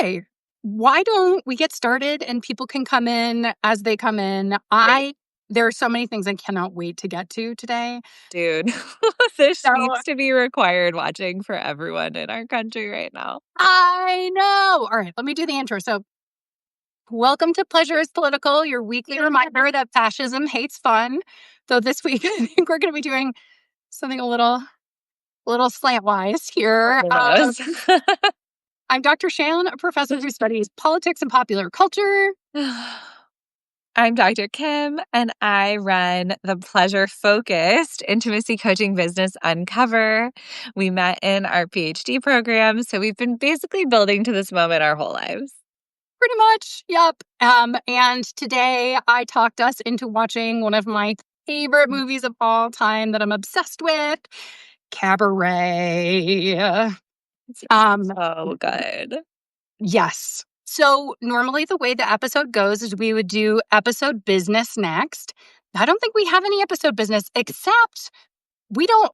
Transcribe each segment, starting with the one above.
Okay, why don't we get started and people can come in as they come in? There are so many things I cannot wait to get to today. Dude, this So needs to be required watching for everyone in our country right now. I know. All right, let me do the intro. So, welcome to Pleasure is Political, your weekly reminder that fascism hates fun. So this week, I think we're going to be doing something a little slantwise here. Who knows? I'm Dr. Shan, a professor who studies politics and popular culture. I'm Dr. Kim, and I run the pleasure-focused intimacy coaching business Uncover. We met in our PhD program, so we've been basically building to this moment our whole lives. Pretty much, yep. And today I talked us into watching one of my favorite movies of all time that I'm obsessed with, Cabaret. Oh, good. Yes. So normally the way the episode goes is we would do episode business next. I don't think we have any episode business except we don't.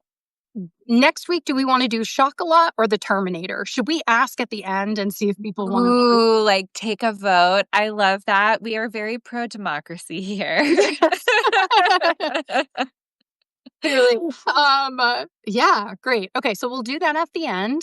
Next week, do we want to do Chocolat or the Terminator? Should we ask at the end and see if people want to vote? Ooh, like take a vote. I love that. We are very pro-democracy here. Yes. Clearly. Yeah, great. Okay, so we'll do that at the end.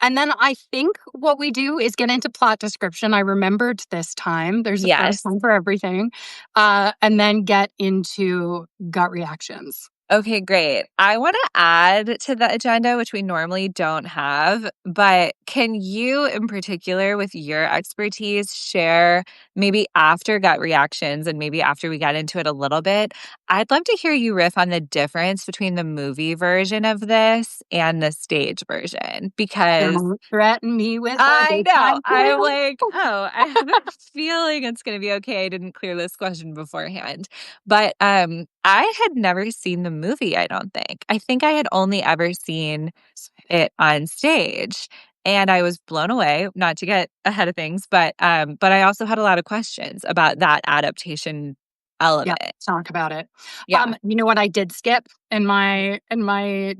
And then I think what we do is get into plot description. I remembered this time. There's a first Yes. time for everything. And then get into gut reactions. Okay, great. I want to add to the agenda, which we normally don't have, but can you, in particular, with your expertise, share maybe after gut reactions and maybe after we get into it a little bit? I'd love to hear you riff on the difference between the movie version of this and the stage version, because Don't threaten me with a I know. daytime I'm plan. like, oh, I have a feeling it's going to be okay. I didn't clear this question beforehand. But I had never seen the movie, I don't think. I think I had only ever seen it on stage. And I was blown away, not to get ahead of things, but I also had a lot of questions about that adaptation Yeah, element. talk about it. Yeah. You know what I did skip in my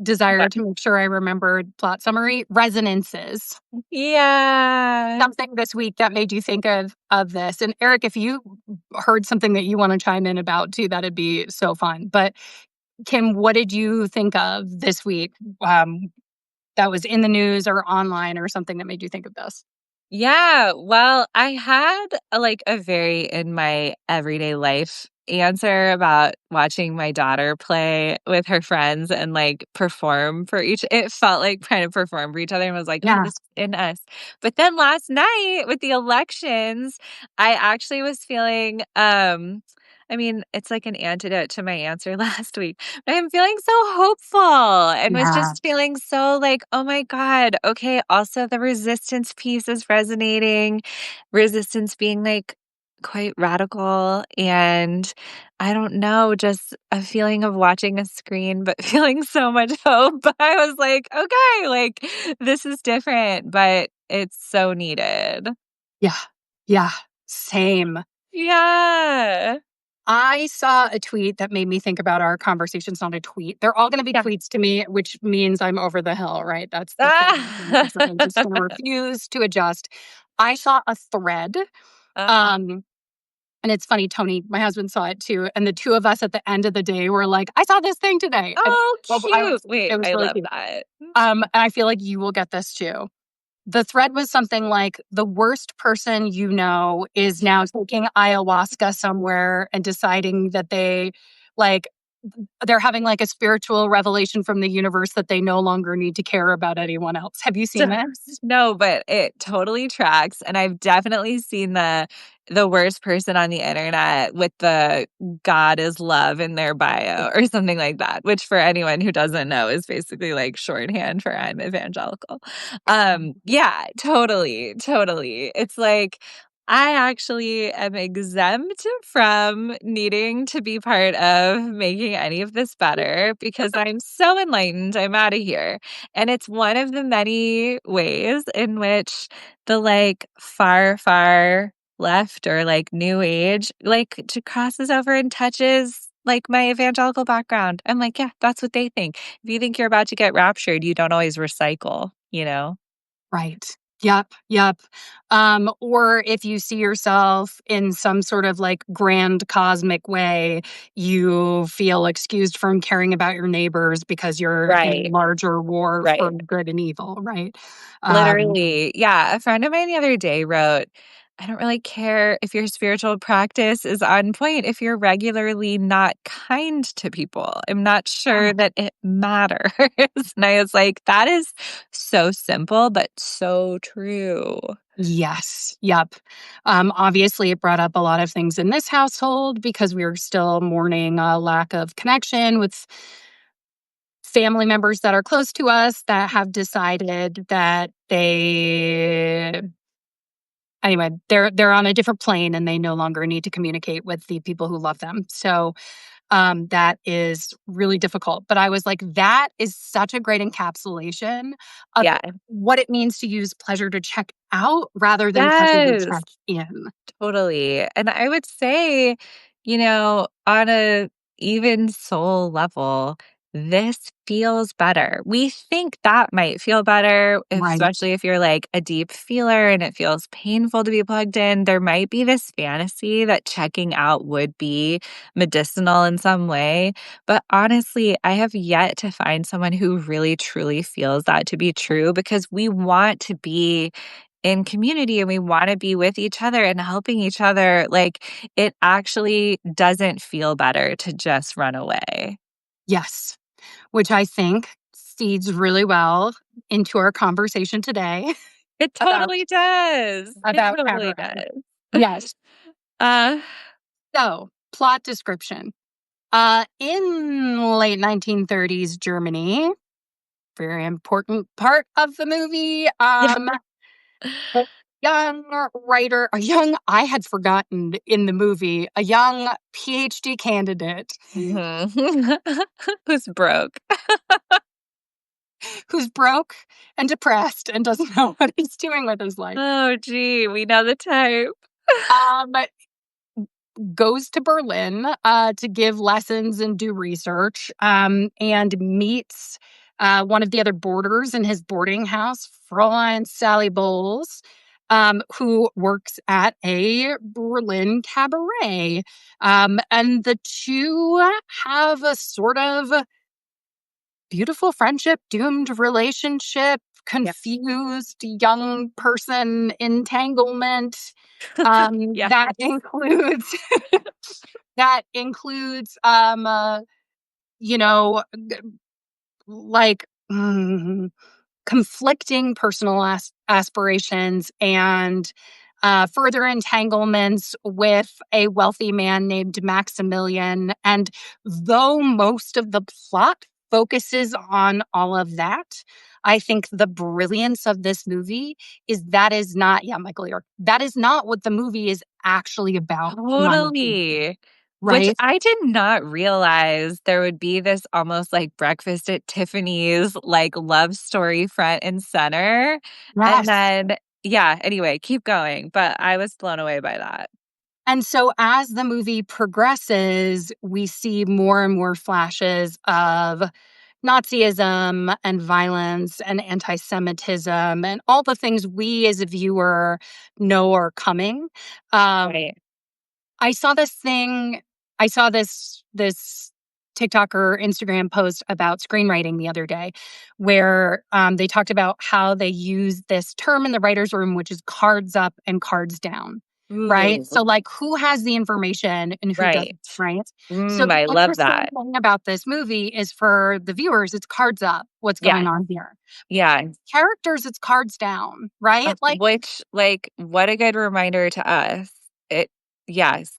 desire But to make sure I remembered plot summary? Resonances. yeah. Something this week that made you think of this. And Eric, if you heard something that you want to chime in about too, that'd be so fun. But Kim, what did you think of this week? That was in the news or online or something that made you think of this? Yeah, well, I had like a very in my everyday life answer about watching my daughter play with her friends and like perform for each. It felt like trying to perform for each other and was like, oh, Yeah. this is in us. But then last night with the elections, I actually was feeling I mean, it's like an antidote to my answer last week. But I'm feeling so hopeful and was Yeah. just feeling so like, oh my God, okay. Also, the resistance piece is resonating. Resistance being like quite radical. And I don't know, just a feeling of watching a screen, but feeling so much hope. I was like, okay, like this is different, but it's so needed. Yeah. Yeah. Same. Yeah. I saw a tweet that made me think about our conversations, not a tweet. They're all going to be Yeah. tweets to me, which means I'm over the hill, right? That's the thing. Ah. I'm just going to refuse to adjust. I saw a thread. Uh-huh. Um, and it's funny, Tony, my husband saw it too. And the two of us at the end of the day were like, I saw this thing today. And Oh, well, cute. Wait, it was I really love cute. that. And I feel like you will get this too. The thread was something like the worst person you know is now taking ayahuasca somewhere and deciding that like they're having like a spiritual revelation from the universe that they no longer need to care about anyone else. Have you seen this? No, but it totally tracks. And I've definitely seen the worst person on the internet with the God is love in their bio or something like that, which for anyone who doesn't know is basically like shorthand for I'm evangelical. Yeah, totally, totally. It's like I actually am exempt from needing to be part of making any of this better because I'm so enlightened. I'm out of here. And it's one of the many ways in which the like far, far left or like new age like crosses over and touches like my evangelical background. I'm like, yeah, that's what they think. If you think you're about to get raptured, you don't always recycle, you know? Right. Yep, yep. Or if you see yourself in some sort of like grand cosmic way, you feel excused from caring about your neighbors because you're in a Right, larger war for right. good and evil, right? Um, Literally. Yeah, a friend of mine the other day wrote, "I don't really care if your spiritual practice is on point if you're regularly not kind to people. I'm not sure that it matters." And I was like, "That is so simple, but so true." yes, yep. Obviously, it brought up a lot of things in this household because we were still mourning a lack of connection with family members that are close to us that have decided that they anyway, they're on a different plane and they no longer need to communicate with the people who love them. So that is really difficult. But I was like, that is such a great encapsulation of Yeah. what it means to use pleasure to check out rather than pleasure to Yes. check in. Totally. And I would say, on a even soul level, this feels better. We think that might feel better, Right. especially if you're like a deep feeler and it feels painful to be plugged in. There might be this fantasy that checking out would be medicinal in some way. But honestly, I have yet to find someone who really truly feels that to be true because we want to be in community and we wanna be with each other and helping each other, like, it actually doesn't feel better to just run away. Yes. Which I think feeds really well into our conversation today It about totally does. It totally cabaret. does. Yes. Uh, So, plot description. In late 1930s Germany, very important part of the movie. A young a young, I had forgotten in the movie, a young PhD candidate mhm. Who's broke. who's broke and depressed and doesn't know what he's doing with his life. Oh, gee, we know the type. Um, Goes to Berlin to give lessons and do research, and meets one of the other boarders in his boarding house, Fräulein Sally Bowles, who works at a Berlin cabaret. And the two have a sort of beautiful friendship, doomed relationship, Yeah. confused young person entanglement. Yeah. That includes that includes you know like conflicting personal aspirations and further entanglements with a wealthy man named Maximilian. And though most of the plot focuses on all of that, I think the brilliance of this movie is that is not, yeah, Michael York, that is not what the movie is actually about, in my opinion. Totally. Which Right? I did not realize there would be this almost like Breakfast at Tiffany's, like, love story front and center, and Yes. then yeah, anyway, keep going, but I was blown away by that. And so as the movie progresses, we see more and more flashes of Nazism and violence and anti-Semitism and all the things we as a viewer know are coming. Um, Right. I saw this thing, I saw this TikTok or Instagram post about screenwriting the other day where they talked about how they use this term in the writer's room, which is cards up and cards down. Right. Ooh, So, like, who has the information and who doesn't? right. Right. So, the I love interesting that. thing about this movie is for the viewers, it's cards up, what's Yeah, going on here. yeah. Characters, it's cards down. Right. Like, Which, like, what a good reminder to us. It yes.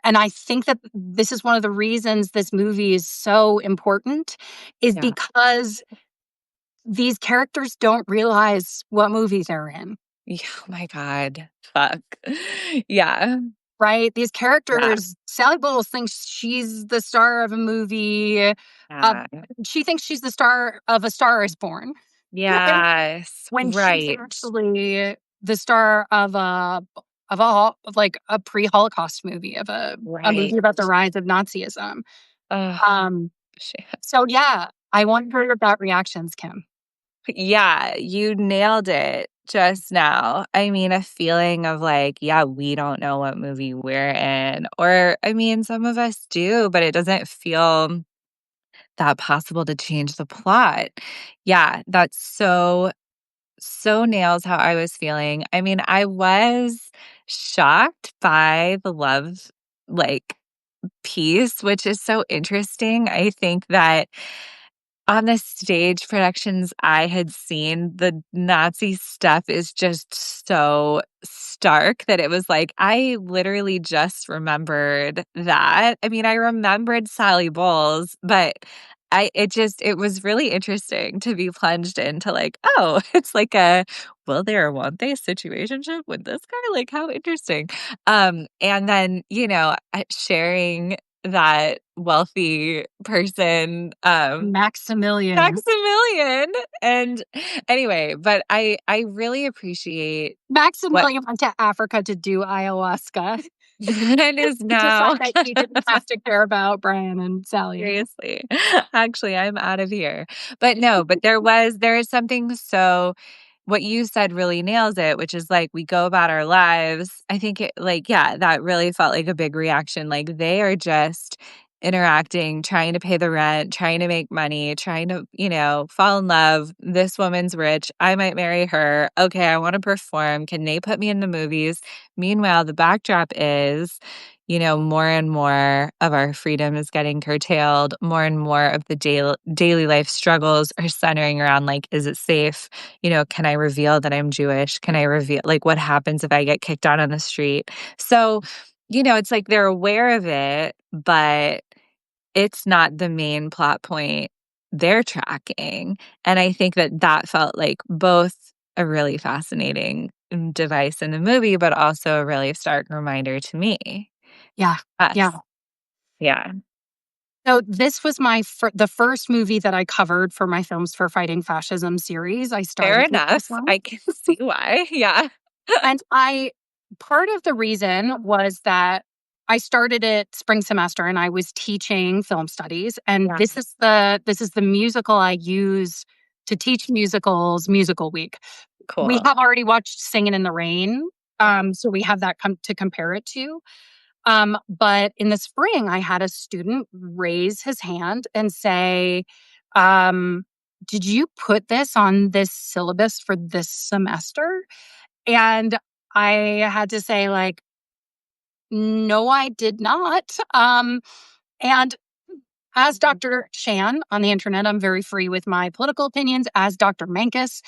and I think that this is one of the reasons this movie is so important is Yeah. because these characters don't realize what movie they're in, Yeah, oh my god. Fuck. Yeah, right? These yeah, characters, Sally Bowles thinks she's the star of a movie. Uh, yeah. she thinks she's the star of A Star Is Born, right? Yes, When she's right, actually the star of of like a pre-Holocaust movie, of a right. movie about the rise of Nazism. Oh, Um, shit. so yeah, I wonder about reactions, Kim. Yeah, you nailed it just now. I mean, a feeling of like, yeah, we don't know what movie we're in. Or, I mean, some of us do, but it doesn't feel that possible to change the plot. Yeah, that's so nails how I was feeling. I mean, I was shocked by the love, like, piece, which is so interesting. I think that on the stage productions I had seen, the Nazi stuff is just so stark that it was like, I literally just remembered that. I mean, I remembered Sally Bowles, but it was really interesting to be plunged into like, oh, it's like a will they or won't they situationship with this guy? Like, how interesting. And then, sharing that wealthy person, Maximilian. Maximilian, and anyway, but I really appreciate what Maximilian went to Africa to do ayahuasca. that is To now. decide that he didn't have to care about Brian and Sally anymore. Seriously. Actually, I'm out of here. But no, but there is something so what you said really nails it, which is like we go about our lives. I think it like, yeah, that really felt like a big reaction. Like they are just interacting, trying to pay the rent, trying to make money, trying to, fall in love. This woman's rich. I might marry her. Okay, I want to perform. Can they put me in the movies? Meanwhile, the backdrop is more and more of our freedom is getting curtailed. More and more of the daily life struggles are centering around like, is it safe? Can I reveal that I'm Jewish? Can I reveal like what happens if I get kicked out on the street? So, it's like they're aware of it, but it's not the main plot point they're tracking. And I think that that felt like both a really fascinating device in the movie, but also a really stark reminder to me. Yeah, Us. yeah. Yeah. So this was the first movie that I covered for my Films for Fighting Fascism series. I Fair started with this enough. one. I can see why. Yeah. And part of the reason was that I started it spring semester and I was teaching film studies. And Yeah. this is the musical I use to teach musicals musical week. We Cool. have already watched Singin' in the Rain. So we have that to compare it to. But in the spring, I had a student raise his hand and say, um, did you put this on this syllabus for this semester? And I had to say, like, no, I did not. And as Dr. Shan on the internet, I'm very free with my political opinions. As Dr. Mankus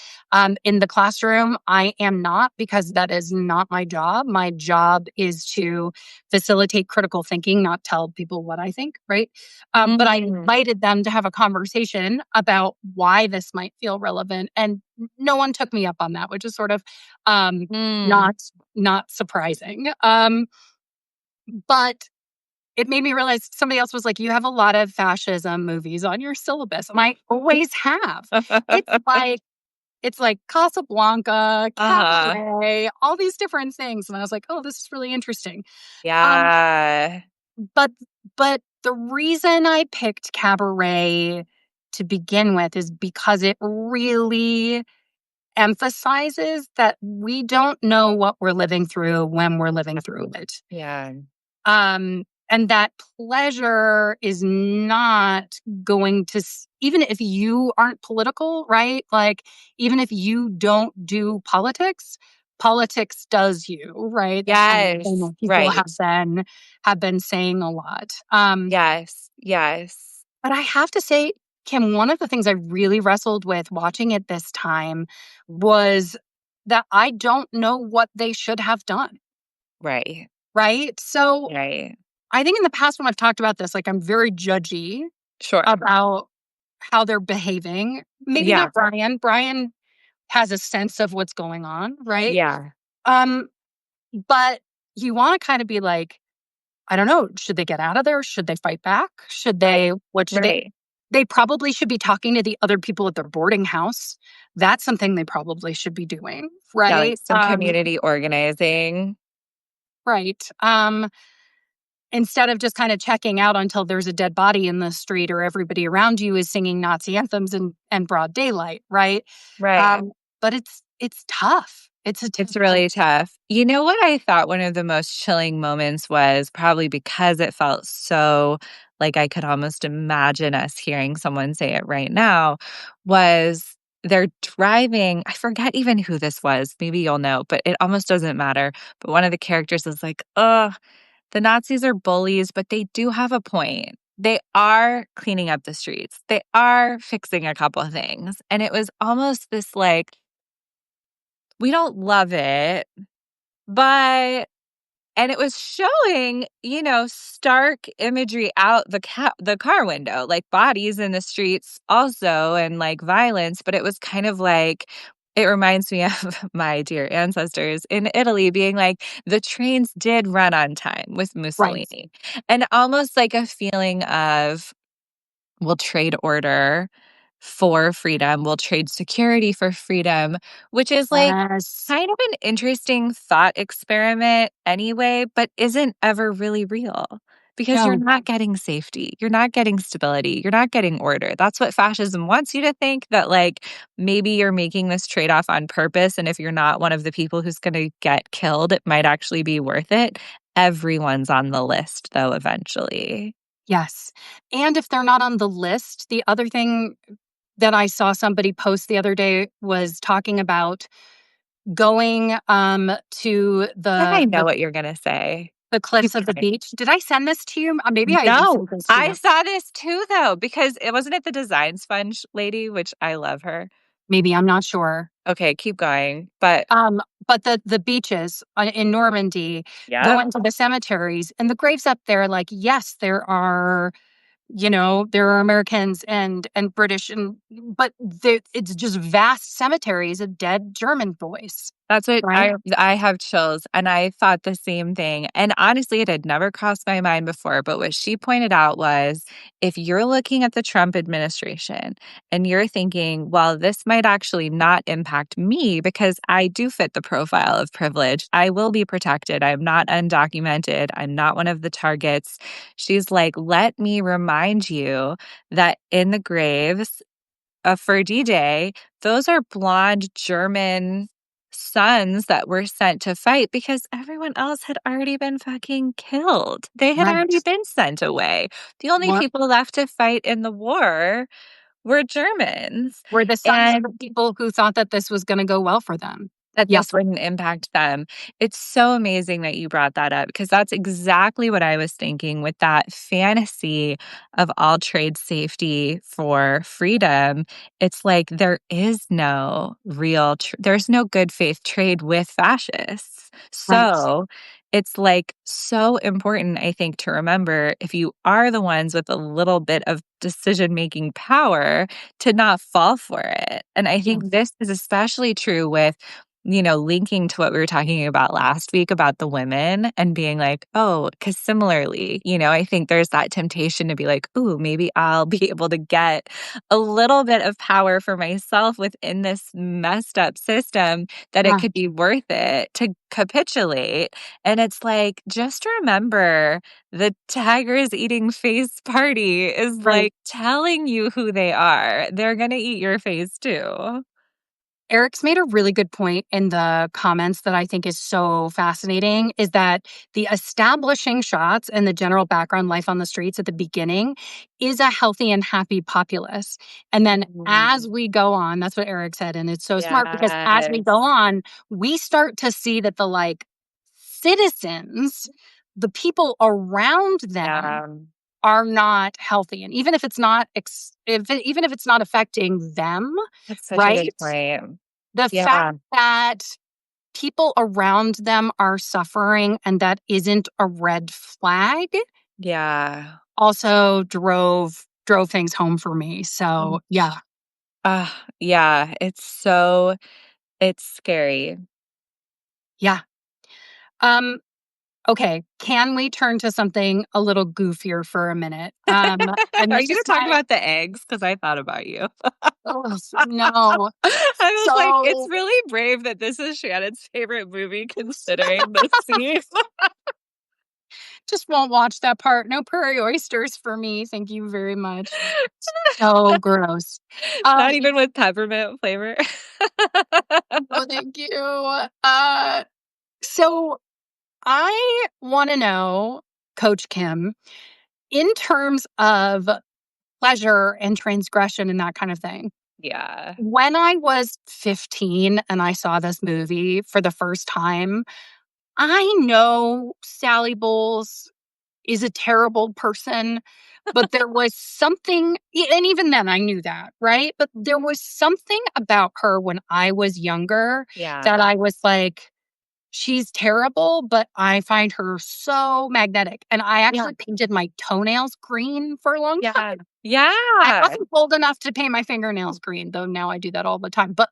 in the classroom, I am not because that is not my job. My job is to facilitate critical thinking, not tell people what I think, right? But I Mm. invited them to have a conversation about why this might feel relevant, and no one took me up on that, which is sort of um, Mm. not surprising. But it made me realize somebody else was like, "You have a lot of fascism movies on your syllabus." And I always have. It's like it's like Casablanca, Uh-huh. Cabaret, all these different things. And I was like, "Oh, this is really interesting." Um, Yeah. but but the reason I picked Cabaret to begin with is because it really emphasizes that we don't know what we're living through when we're living through it. Yeah. And that pleasure is not going to, even if you aren't political, right? Like, even if you don't do politics, politics does you, right? That's kind of the thing Yes. that people Right. have been saying a lot. Yes. Yes. But I have to say, Kim, one of the things I really wrestled with watching it this time was that I don't know what they should have done, Right. right? So Right. I think in the past when I've talked about this, like I'm very judgy Sure. about how they're behaving. Maybe Yeah. not Brian. Brian has a sense of what's going on, right? Yeah. Um, but you want to kind of be like, I don't know, should they get out of there? Should they fight back? Right. What should Right. they probably should be talking to the other people at their boarding house. That's something they probably should be doing, Yeah, like right? some community organizing. Right. instead of just kind of checking out until there's a dead body in the street or everybody around you is singing Nazi anthems in broad daylight, right? Right. Um, but it's tough. It's a tough It's really place. tough. You know what I thought one of the most chilling moments was, probably because it felt so like I could almost imagine us hearing someone say it right now, was they're driving. I forget even who this was. Maybe you'll know, but it almost doesn't matter. But one of the characters is like, "Oh, the Nazis are bullies, but they do have a point. They are cleaning up the streets. They are fixing a couple of things." And it was almost this like, we don't love it, but and it was showing, stark imagery out the car window, like bodies in the streets also and like violence, but it was kind of like, it reminds me of my dear ancestors in Italy being like, the trains did run on time with Right. Mussolini. And almost like a feeling of, we'll trade order for freedom, we'll trade security for freedom, which is like Yes. kind of an interesting thought experiment anyway, but isn't ever really real because you're No. not getting safety, you're not getting stability, you're not getting order. That's what fascism wants you to think, that like maybe you're making this trade off on purpose. And if you're not one of the people who's going to get killed, it might actually be worth it. Everyone's on the list, though, eventually. Yes. And if they're not on the list, the other thing that I saw somebody post the other day was talking about going to I think I the know what you're going to say. the Keep cliffs of the going. beach. Did I send this to you? Maybe I did No, send this to I you. saw this too, though, because it wasn't it the design sponge lady, which I love her. Maybe, I'm not sure. Okay, keep going. But Um, but the beaches in Normandy, yeah, going to the cemeteries and the graves up there, like, yes, there are Americans and British but it's just vast cemeteries of dead German boys, that's what right? I have chills, and I thought the same thing. And honestly, it had never crossed my mind before, but what she pointed out was, if you're looking at the Trump administration and you're thinking, well, this might actually not impact me because I do fit the profile of privilege. I will be protected. I'm not undocumented. I'm not one of the targets. She's like, let me remind you that in the graves for D-Day, those are blonde German sons that were sent to fight because everyone else had already been fucking killed. They had Right. already been sent away. The only What people left to fight in the war were Germans. were the sons of And the people who thought that this was gonna go well for them. that Yeah, this wouldn't impact them. It's so amazing that you brought that up because that's exactly what I was thinking with that fantasy of all trade safety for freedom. It's like there is no there's no good faith trade with fascists. right, So it's like so important, I think, to remember if you are the ones with a little bit of decision making power to not fall for it. And I yeah, think this is especially true with linking to what we were talking about last week about the women and being like, oh, because similarly, I think there's that temptation to be like, ooh, maybe I'll be able to get a little bit of power for myself within this messed up system, that it yeah, could be worth it to capitulate. And it's like, just remember the tigers eating face party is right. like telling you who they are. They're going to eat your face too. Eric's made a really good point in the comments that I think is so fascinating is that the establishing shots and the general background life on the streets at the beginning is a healthy and happy populace. And then Mhm. as we go on, that's what Eric said. And it's so smart because as we go Yes. on, we start to see that the citizens, the people around them, Yeah, are not healthy. And even if it's not even if it's not affecting them, that's such a good right? point. The fact Yeah, that people around them are suffering and that isn't a red flag yeah. also drove things home for me. So, yeah. Yeah, it's scary. Yeah. Um okay, can we turn to something a little goofier for a minute? And Are this you gonna is talk my about the eggs? Because I thought about you. oh, no. I was like, it's So really brave that this is Shannon's favorite movie considering the scene. Just won't watch that part. No prairie oysters for me. Thank you very much. So gross. Um, Not even with peppermint flavor. no, thank you. So I want to know, Coach Kim, in terms of pleasure and transgression and that kind of thing. Yeah. When I was 15 and I saw this movie for the first time, I know Sally Bowles is a terrible person, but there was something, and even then I knew that, right? But there was something about her when I was younger that Yeah. I was like, she's terrible, but I find her so magnetic. And I Yeah. actually painted my toenails green for a long time. Yeah. I Yeah. wasn't old enough to paint my fingernails green, though now I do that all the time. But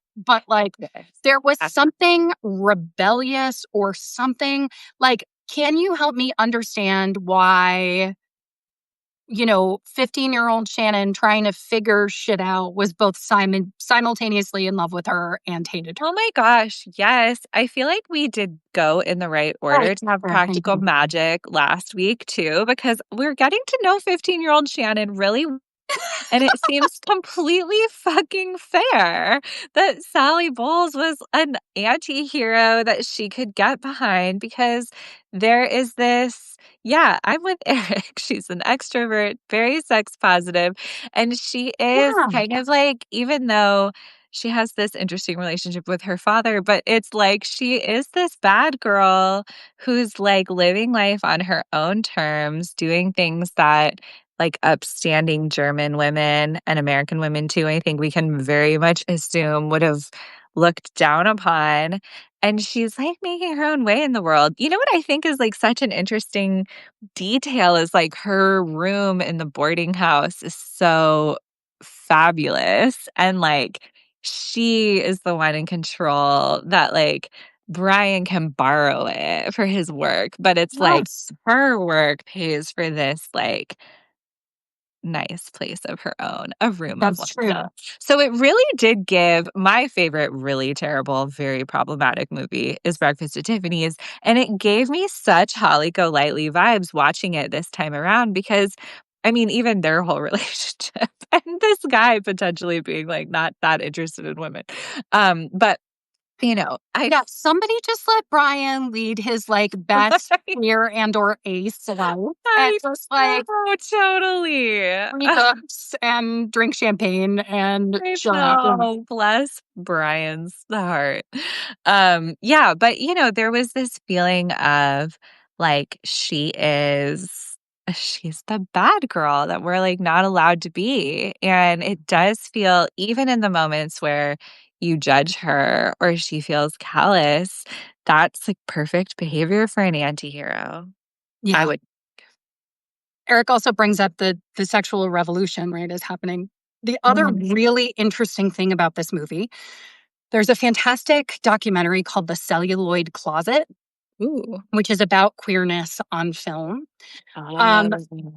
like Yes. there was Yeah. something rebellious or something like, can you help me understand why, 15-year-old Shannon trying to figure shit out was both simultaneously in love with her and hated her? Oh my gosh, yes. I feel like we did go in the right order Right. to have Fair, thank practical you. magic last week too, because we're getting to know 15-year-old Shannon really. And it seems completely fucking fair that Sally Bowles was an anti-hero that she could get behind because there is this, yeah, I'm with Eric. She's an extrovert, very sex positive, and she is Yeah. kind of like, even though she has this interesting relationship with her father, but it's like she is this bad girl who's like living life on her own terms, doing things that like upstanding German women and American women too, I think we can very much assume would have looked down upon. And she's like making her own way in the world. You know what I think is like such an interesting detail is like her room in the boarding house is so fabulous. And like she is the one in control that like Brian can borrow it for his work, but it's like Yes. her work pays for this like nice place of her own, a room of That's one's true. own. So it really did give my favorite really terrible, very problematic movie is Breakfast at Tiffany's, and it gave me such Holly Golightly vibes watching it this time around because I mean, even their whole relationship and this guy potentially being like not that interested in women. But I Yeah, somebody just let Brian lead his, like, best queer and or ace life and I just, like, know, totally. read books and drink champagne and I chill out. Yeah. know. Bless Brian's heart. Yeah, but there was this feeling of like she's the bad girl that we're like not allowed to be. And it does feel even in the moments where you judge her or she feels callous, that's like perfect behavior for an anti-hero. I Yeah. would. Eric also brings up the sexual revolution, right, is happening. The other Mhm. really interesting thing about this movie, there's a fantastic documentary called The Celluloid Closet, Ooh. which is about queerness on film. Um, Oh.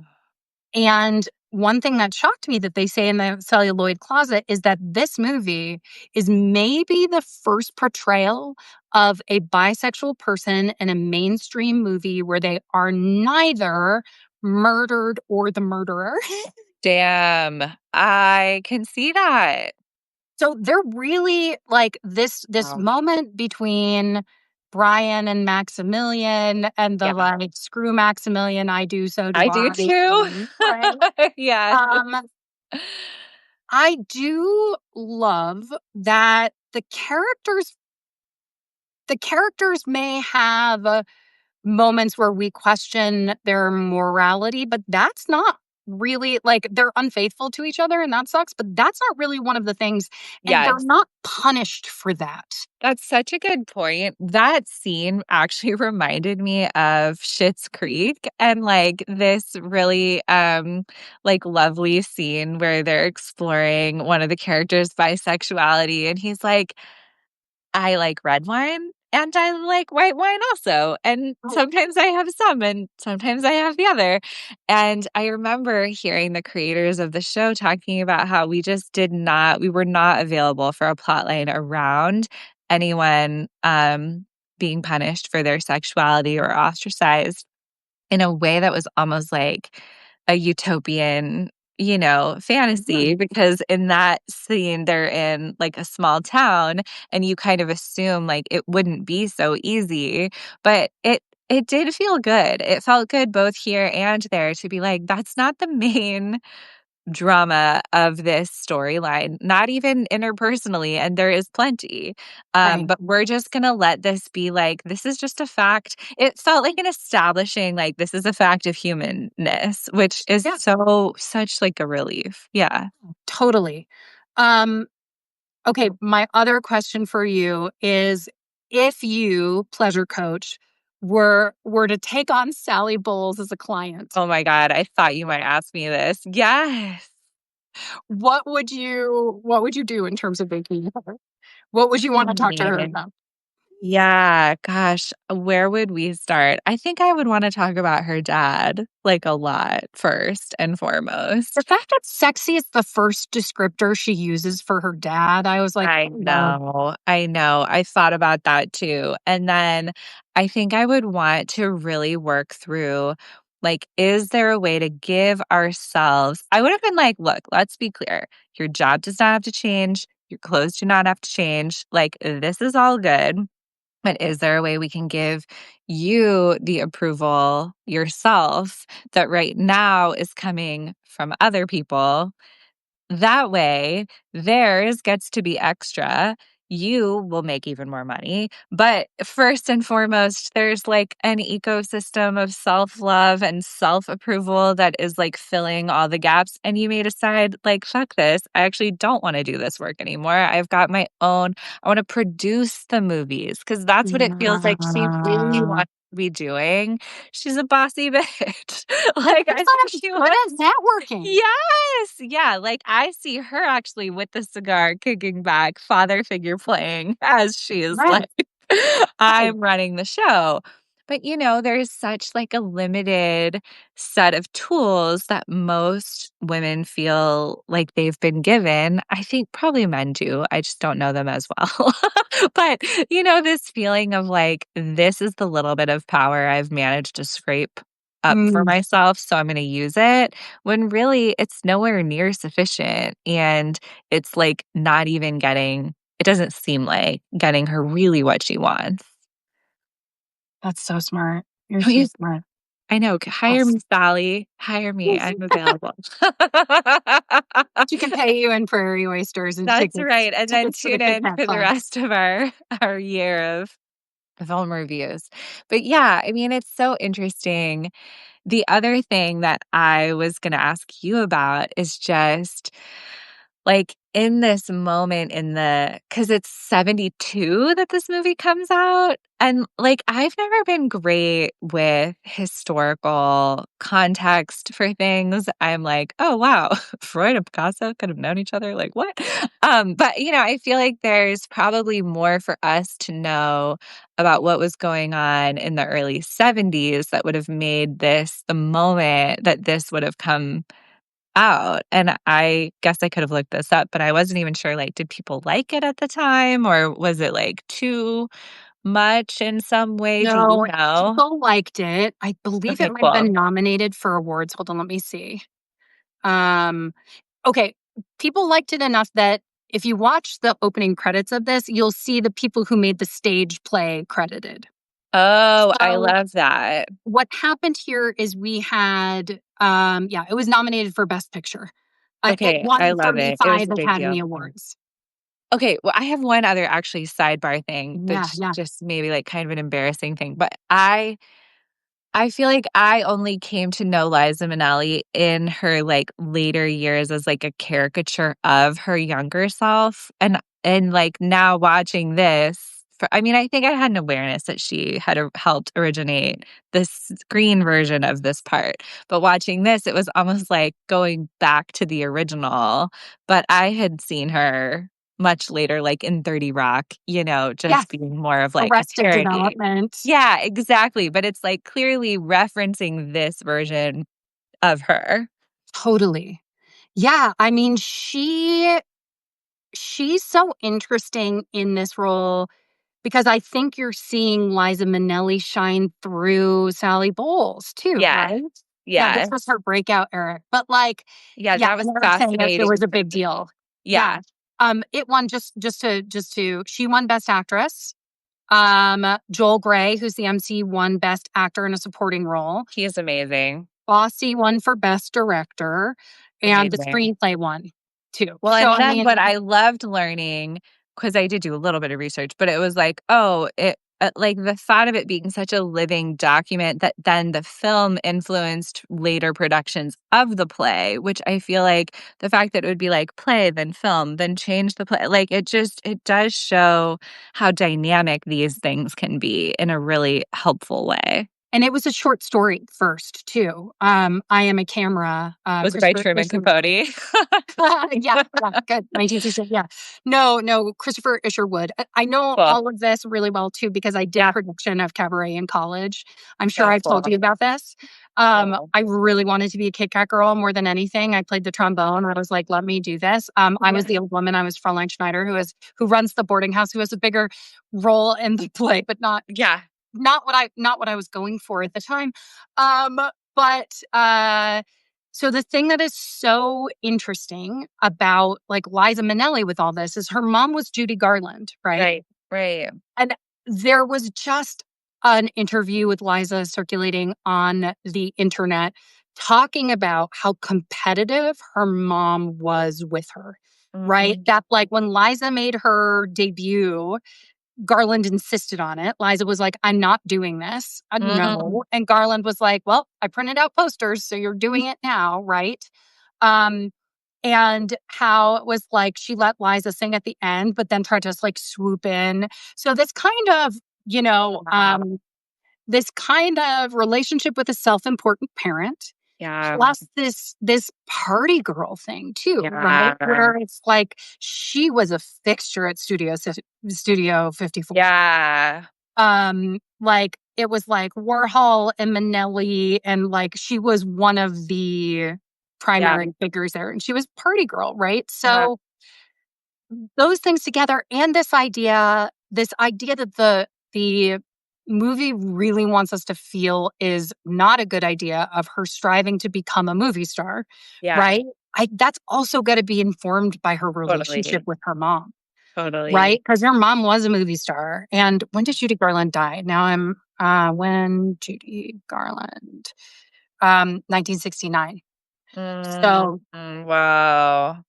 And one thing that shocked me that they say in the celluloid closet is that this movie is maybe the first portrayal of a bisexual person in a mainstream movie where they are neither murdered or the murderer. Damn, I can see that. So they're really like this Wow. moment between Brian and Maximilian and the Yeah, like screw Maximilian, I do, so do I do I. too. Right. Yeah. Um, I do love that the characters may have moments where we question their morality, but that's not really like they're unfaithful to each other and that sucks, but that's not really one of the things and they're Yes, not punished for that. that's such a good point. That scene actually reminded me of Schitt's Creek and like this really like lovely scene where they're exploring one of the characters' bisexuality and he's like I like red wine and I like white wine also. And Right. sometimes I have some and sometimes I have the other. And I remember hearing the creators of the show talking about how we were not available for a plotline around anyone being punished for their sexuality or ostracized. in a way that was almost like a utopian, Mhm. fantasy, because in that scene, they're in like a small town and you kind of assume like it wouldn't be so easy, but it did feel good. It felt good both here and there to be like, that's not the main drama of this storyline, not even interpersonally, and there is plenty. Right. But we're just gonna let this be like, this is just a fact. It felt like an establishing, like, this is a fact of humanness, which is Yeah, such like a relief. Yeah. totally. Um, okay, my other question for you is if you, pleasure coach, were to take on Sally Bowles as a client, Oh my God. I thought you might ask me this. Yes. what would you do in terms of making her? What would you want to talk to her Man. about? Yeah, gosh, where would we start? I think I would wanna talk about her dad, like, a lot first and The foremost. fact that sexy is the first descriptor she uses for her dad, I was like, I "Oh, wow." know, I know, I thought about that too, and then I think I would want to really work through, like, is there a way to give ourselves I would have been like, "Look, let's be clear, your job does not have to change, your clothes do not have to change, like, this is all good." But is there a way we can give you the approval yourself that right now is coming from other people? That way, theirs gets to be extra. You will make even more money. But first and foremost, there's like an ecosystem of self love and self approval that is like filling all the gaps. And you may decide, like, fuck this. I actually don't want to do this work anymore. I've got my own, I want to produce the movies because that's what it feels like she really Yeah. wants to be doing. She's a bossy bitch. And Like, she's I not think as she good wants. at networking. Yes, yeah, like, I see her actually with the cigar kicking back, father figure playing as she is Right, like, right. "I'm running the show." But, there's such, like, a limited set of tools that most women feel like they've been given. I think probably men do, I just don't know them as well. But, this feeling of, like, this is the little bit of power I've managed to scrape up for Mm, myself, so I'm gonna use it, when really it's nowhere near sufficient, and it's, like, not even getting it doesn't seem like getting her really what she wants. that's so smart. You're Don't so you smart. I know, hire Yes. me, Sally, hire me, I'm available. She can pay you in prairie oysters and That's tickets right, and then tickets to the tune Kit in Kat for the Club. rest of our year of film reviews. But yeah, I mean, it's so interesting. The other thing that I was gonna ask you about is just, like, in this moment in the because it's 72 that this movie comes out, and, like, I've never been great with historical context for things. I'm like, "Oh, wow, Freud and Picasso could have known each other, like, what?" But, I feel like there's probably more for us to know about what was going on in the early '70s that would have made this the moment that this would have come out, and I guess I could have looked this up, but I wasn't even sure, like, did people like it at the time, or was it, like, too much in some way? Do you No, know? people liked it. I believe Okay, it might have cool. been nominated for awards. Hold on, let me see. Um, okay, people liked it enough that if you watch the opening credits of this, you'll see the people who made the stage play credited. Oh, I So love that. what happened here is we had, yeah, it was nominated for Best Picture. It Okay, I won love it. It was 35 a big deal. Academy Awards. Okay, well, I have one other actually sidebar thing Yeah, that's yeah. just maybe, like, kind of an embarrassing thing, but I feel like I only came to know Liza Minnelli in her, like, later years as, like, a caricature of her younger self, and, like, now watching this I mean, I think I had an awareness that she had helped originate the screen version of this part, but watching this, it was almost like going back to the original, but I had seen her much later, like, in 30 Rock, Yes, just being more of, like, a Arrested parody. Development. Yeah, exactly, but it's, like, clearly referencing this version of her. Totally. Yeah, I mean, she's so interesting in this role because I think you're seeing Liza Minnelli shine through Sally Bowles too, Yeah. right? Yeah, this Yeah. was her breakout, Eric. But like, Yeah, yeah, that was and Eric saying it fascinating was a to big me. deal. Yeah. Yeah. It won just to she won Best Actress. Joel Grey, who's the MC, won Best Actor in a Supporting Role. He is amazing. Fosse won for Best Director, and the Amazing. screenplay won too. Well, So and I then mean, what I loved learning, because I did do a little bit of research, but it was like, oh, it like the thought of it being such a living document that then the film influenced later productions of the play, which I feel like the fact that it would be like play, then film, then change the play, like it does show how dynamic these things can be in a really helpful way. and it was a short story first too. I Am a Camera, Was it by Christopher Truman Isherwood. Capote? Yeah, yeah, good. 1960, yeah. No, no, Christopher Isherwood. I know Cool. all of this really well too because I did Yeah. production of Cabaret in college. I'm sure Oh, I've told cool. you about this. Cool. I really wanted to be a Kit Kat girl more than anything. I played the trombone. I was like, let me do this. I Yeah. was the old woman. I was Fraulein Schneider, who runs the boarding house, who has a bigger role in the play, but Yeah. not what I was going for at the time. Um, but so the thing that is so interesting about like Liza Minnelli with all this is her mom was Judy Garland, right? Right. Right. And there was just an interview with Liza circulating on the internet talking about how competitive her mom was with her. Right. Mhm. That like when Liza made her debut, Garland insisted on it. Liza was like, I'm not doing this. Mhm. No. And Garland was like, well, I printed out posters, so you're doing it now, right? Um, and how it was like she let Liza sing at the end, but then tried to just like swoop in. So this kind of, you know, Wow. this kind of relationship with a self-important parent Yeah. plus this party girl thing too, right? Yeah. Where it's like she was a fixture at Studio 54. Yeah. Like it was like Warhol and Manelli, and like she was one of the Yeah. primary figures there, and she was party girl, right? Yeah. So those things together, and this idea that the movie really wants us to feel is not a good idea of her striving to become a movie star, Yeah. right? That's also got to be informed by her relationship Totally. with her mom, Totally. right? Because her mom was a movie star. And when did Judy Garland die? Now I'm when Judy Garland, 1969. So Wow.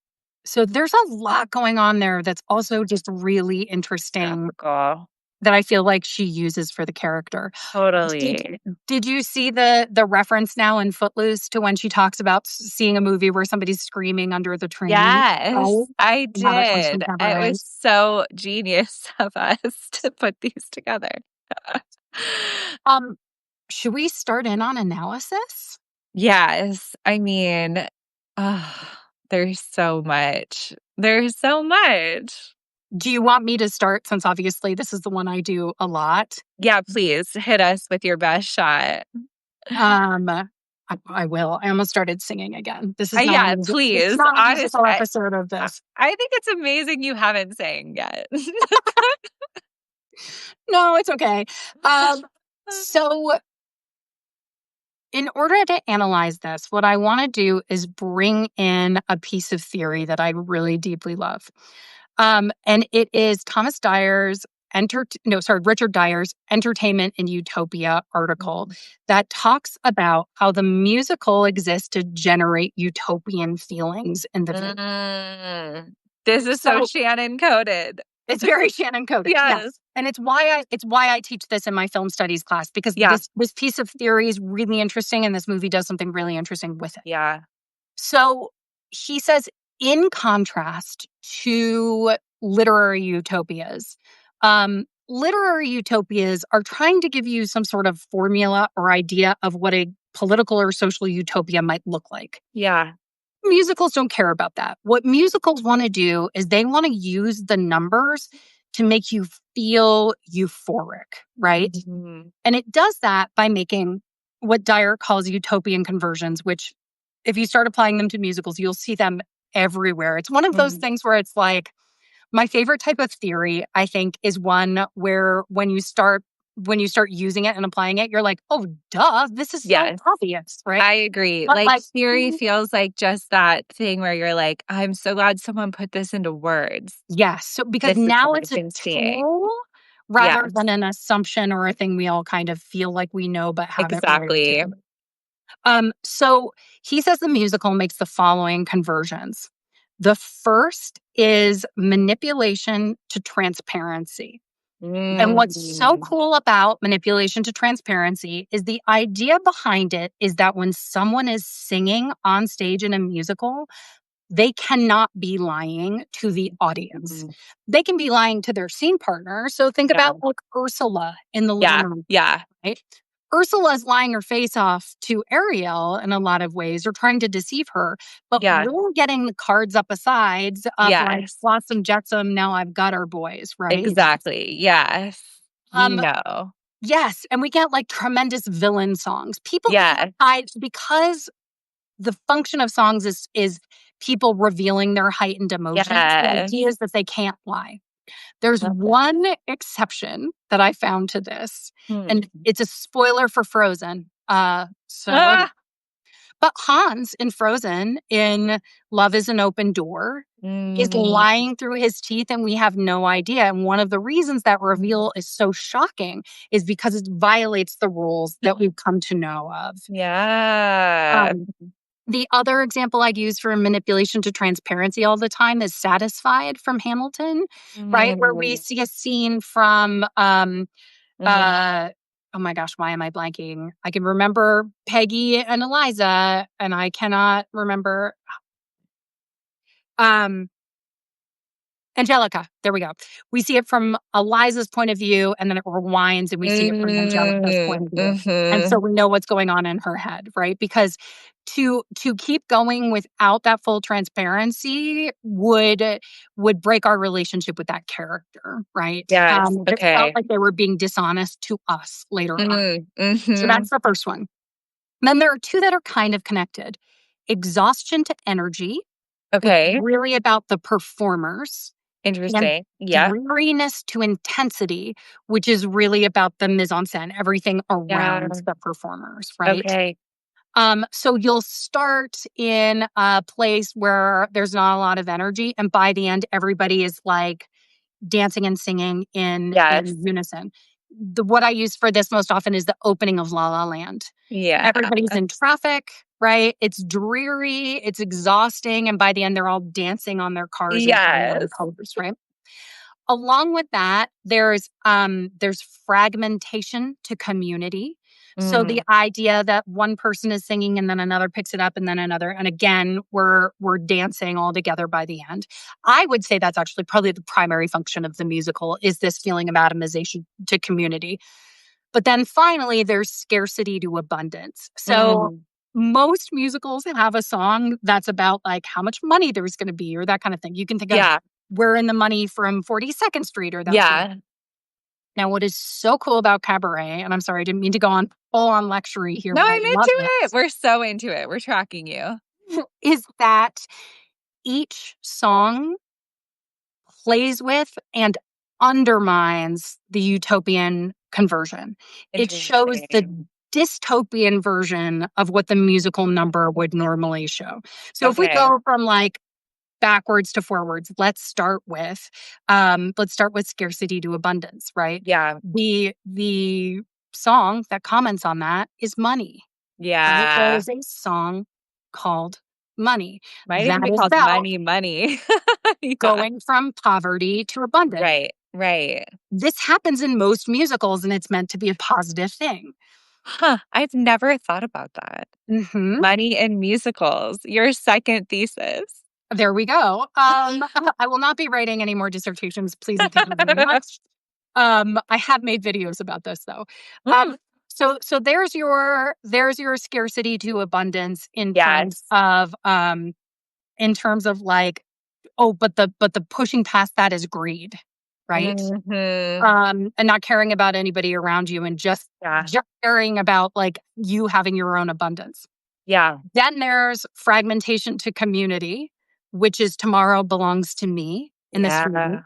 so there's a lot going on there that's also just really interesting Topical. that I feel like she uses for the character. Did Totally. did you see the reference now in Footloose to when she talks about seeing a movie where somebody's screaming under the train? Yes, Right? I And how that comes from did. It Cabaret. was so genius of us to put these together. Um, should we start in on analysis? Yes, I mean, ah, there's so much. There's so much. Do you want me to start since obviously this is the one I do a lot? Yeah, please hit us with your best shot. Um, I will. I almost started singing again. This is not a Yeah, it's please. not a Honest, musical episode of I this. I think it's amazing you haven't sang yet. No, it's okay. So in order to analyze this, what I want to do is bring in a piece of theory that I really deeply love. And it is Richard Dyer's Entertainment in Utopia article that talks about how the musical exists to generate utopian feelings in the viewer. Mm. This is so So Shannon coded. it's very Shannon coded, Yes. yes. And it's why I teach this in my film studies class because Yeah. this piece of theory is really interesting and this movie does something really interesting with it. Yeah. So he says, in contrast to literary utopias are trying to give you some sort of formula or idea of what a political or social utopia might look like. Yeah. Musicals don't care about that. What musicals want to do is they want to use the numbers to make you feel euphoric, right? Mhm. And it does that by making what Dyer calls utopian conversions, which if you start applying them to musicals, you'll see them everywhere. It's one of those Mhm. things where it's like, My favorite type of theory, I think, is one where when you start using it and applying it, you're like, "Oh, duh, this is so Yes. obvious," right? I agree. But, Like, like theory feels like just that thing where you're like, "I'm so glad someone put this into words. yes, so because This is now what it's I've a been seeing." tool rather Yes, than an assumption or a thing we all kind of feel like we know but haven't really exactly. taken. So he says the musical makes the following conversions. The first is manipulation to transparency. And what's so Mm. cool about manipulation to transparency is the idea behind it is that when someone is singing on stage in a musical, they cannot be lying to the audience. Mhm. They can be lying to their scene partner. So think Yeah, about like Ursula in The Little yeah, Mermaid, yeah, right? Ursula's lying her face off to Ariel in a lot of ways or trying to deceive her, but yeah, we're getting the cards up asides of like yes, Blossom Jetsam, now I've got our boys, right? exactly, yes. You Um, know. yes, and we get like tremendous villain songs. People can't Yes, hide because the function of songs is people revealing their heightened emotions. The yes. idea is that they can't lie. There's Love it. one exception that I found to this, and Hmm. it's a spoiler for Frozen. Ah! But Hans in Frozen in Love is an Open Door is Mm. lying through his teeth and we have no idea. And one of the reasons that reveal is so shocking is because it violates the rules that we've come to know of. Yeah. Um, the other example I'd use for manipulation to transparency all the time is Satisfied from Hamilton, right? Where we Mm. see a scene from Mhm. uh oh my gosh, why am I blanking? I can remember Peggy and Eliza, and I cannot remember um Angelica. There we go. We see it from Eliza's point of view, and then it rewinds, and we see it from Angelica's Mm. point of view. And so Mhm. we know what's going on in her head, right? Because to keep going without that full transparency would break our relationship with that character, right? Yes, It felt okay. like they were being dishonest to us later on. Mm. So that's Mhm. the first one. Then there are two that are kind of connected. Exhaustion to energy, which is Okay, really about the performers, and interesting. Yeah, dreariness to intensity, which is really about the mise en scène, everything yeah, around the performers, right? okay. So you'll start in a place where there's not a lot of energy, and by the end, everybody is like dancing and singing in Yes. unison. What I use for this most often is the opening of La La Land. Yeah. Everybody's in traffic, right? It's dreary, it's exhausting, and by the end, they're all dancing on their cars in fun Yes. colors, right? Along with that, there's fragmentation to community. So the Mm. idea that one person is singing and then another picks it up and then another, and again, we're dancing all together by the end. I would say that's actually probably the primary function of the musical is this feeling of atomization to community. But then finally, there's scarcity to abundance. So Mm. most musicals have a song that's about like how much money there's going to be or that kind of thing. You can think of Yeah, We're in the Money from 42nd Street or that sort of. yeah. Now, what is so cool about Cabaret, and I'm sorry, I didn't mean to go on full on lectury here, No, but I I'm love into it. this, We're so into it. We're tracking you. is that each song plays with and undermines the utopian conversion. It shows the Interesting. dystopian version of what the musical number would normally show. So if we Okay. go from like backwards to forwards, let's start with scarcity to abundance, right? Yeah. The song that comments on that is money. Right? There Yeah. is a song called Money Might even that be is called about Money Money. Yeah. going from poverty to abundance. Right, right. This happens in most musicals, and it's meant to be a positive thing. Huh, I've never thought about that. Mhm. Money in musicals, your second thesis. There we go. I will not be writing any more dissertations, please and thank you very much. I have made videos about this though. Um, Mm, so there's your scarcity to abundance yes. in terms of like, oh, but the pushing past that is greed, right? Mhm. And not caring about anybody around you and just Yeah, just caring about like you having your own abundance. yeah. Then there's fragmentation to community, which is tomorrow belongs to me. in this movie. Yeah.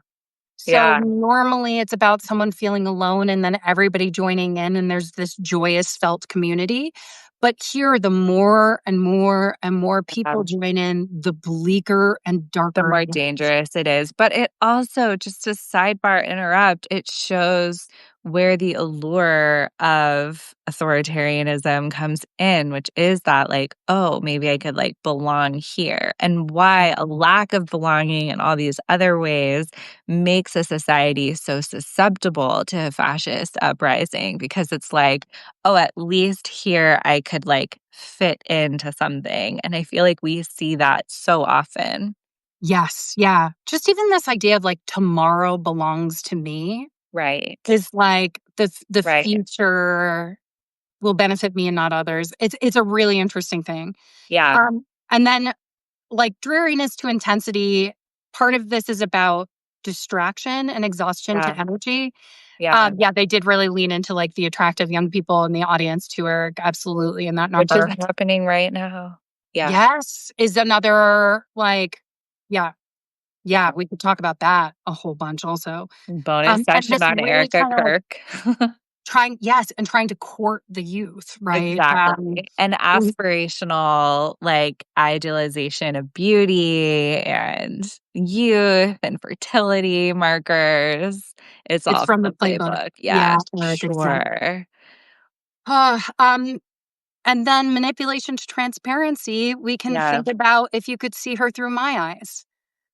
So Yeah. normally it's about someone feeling alone and then everybody joining in, and there's this joyous felt community. But here, the more and more and more people Um, join in, the bleaker and the darker more it gets. dangerous it is. But it also, just to sidebar interrupt, it shows where the allure of authoritarianism comes in, which is that, like, oh, maybe I could like belong here. And why a lack of belonging in all these other ways makes a society so susceptible to a fascist uprising, because it's like, oh, at least here I could like fit into something. And I feel like we see that so often. Yes, yeah. Just even this idea of like tomorrow belongs to me Right. is like the Right. future will benefit me and not others. It's a really interesting thing. Yeah. And then like dreariness to intensity, part of this is about distraction and exhaustion Yeah. to energy. Yeah. Yeah, they did really lean into like the attractive young people in the audience too are absolutely in that Which is number. happening right now. Yeah. Yes, is another like, yeah, yeah, we could talk about that a whole bunch also. Bonus And session this on really Erica kind of like Kirk. trying, yes, and trying to court the youth, right? Exactly. And Mm, aspirational, like, idealization of beauty and youth and fertility markers. It's it's all from from the the playbook. playbook. Yeah, Yeah, Eric, exactly. sure. Uh, um, and then manipulation to transparency, we can Yeah. think about if you could see her through my eyes.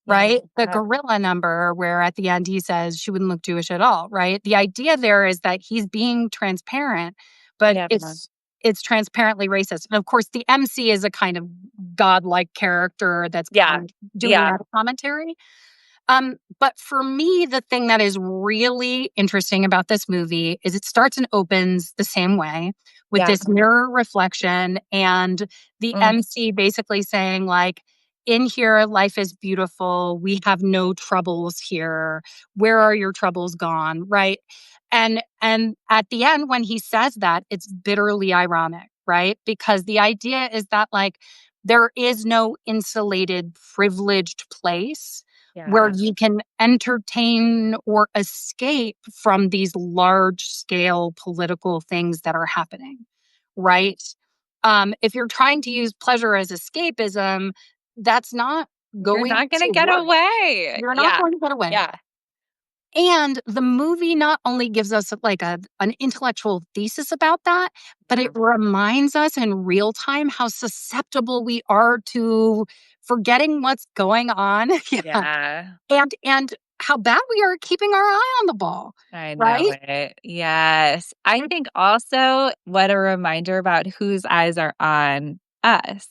Yeah. Right? The gorilla number where at the end he says she wouldn't look Jewish at all, right? The idea there is that he's being transparent, but Yeah. it's transparently racist. And of course, the MC is a kind of godlike character that's Yeah. kind of doing Yeah. that commentary. But for me, the thing that is really interesting about this movie is it starts and opens the same way with Yeah. this mirror reflection and the Mm. MC basically saying, like, in here, life is beautiful. We have no troubles here. Where are your troubles gone? Right. And at the end, when he says that, it's bitterly ironic, right? Because the idea is that like there is no insulated, privileged place where Yeah. you can entertain or escape from these large scale political things that are happening, right? If you're trying to use pleasure as escapism, that's not You're going not gonna to get work. away. You're not Yeah. going to get away. Yeah. And the movie not only gives us like an intellectual thesis about that, but Yeah. it reminds us in real time how susceptible we are to forgetting what's going on. Yeah. Yeah. And how bad we are at keeping our eye on the ball, I know right? it. Yes. I think also what a reminder about whose eyes are on us.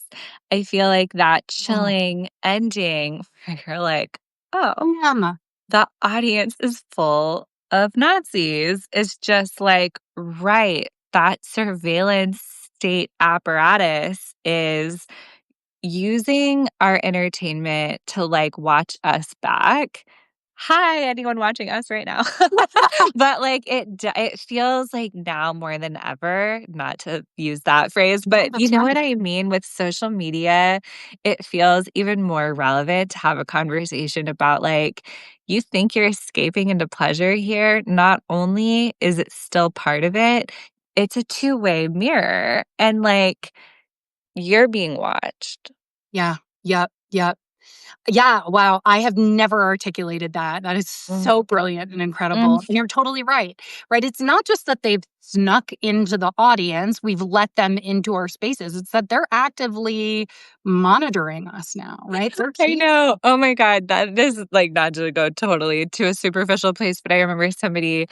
I feel like that Oh, chilling ending where you're like, oh, damn. the audience is full of Nazis is just like, right. That surveillance state apparatus is using our entertainment to, like, watch us back. Hi, anyone watching us right now? But, like, it feels like now more than ever, not to use that phrase, No, but you that's know right. what I mean? With social media, it feels even more relevant to have a conversation about, like, you think you're escaping into pleasure here, not only is it still part of it, it's a two-way mirror, and, like, you're being watched. Yeah. Yep. Yep. Yeah, wow, I have never articulated that. That is Mm, so brilliant and mm. incredible, and you're totally right, right? It's not just that they've snuck into the audience, we've let them into our spaces, it's that they're actively monitoring us now, right? They're I keep know. Oh my god, that is, like, not to go totally to a superficial place, but I remember somebody,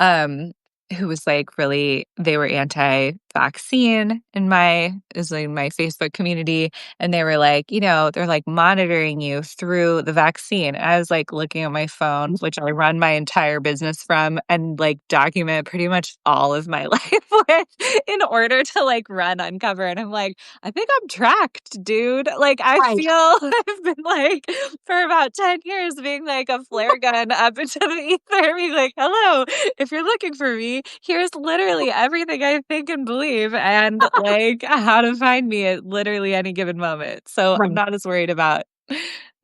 um, who was, like, really they were anti-vaccine in my Facebook community, and they were like, they're, like, monitoring you through the vaccine. And I was, like, looking at my phone, which I run my entire business from, and, like, document pretty much all of my life with in order to, like, run Uncover, and I'm like, I think I'm tracked, dude. Like, I right, feel I've been, like, for about 10 years being like a flare gun up into the ether, being like, "Hello, if you're looking for me, here's literally everything I think and believe and, like, how to find me at literally any given moment." So, I'm right. not as worried about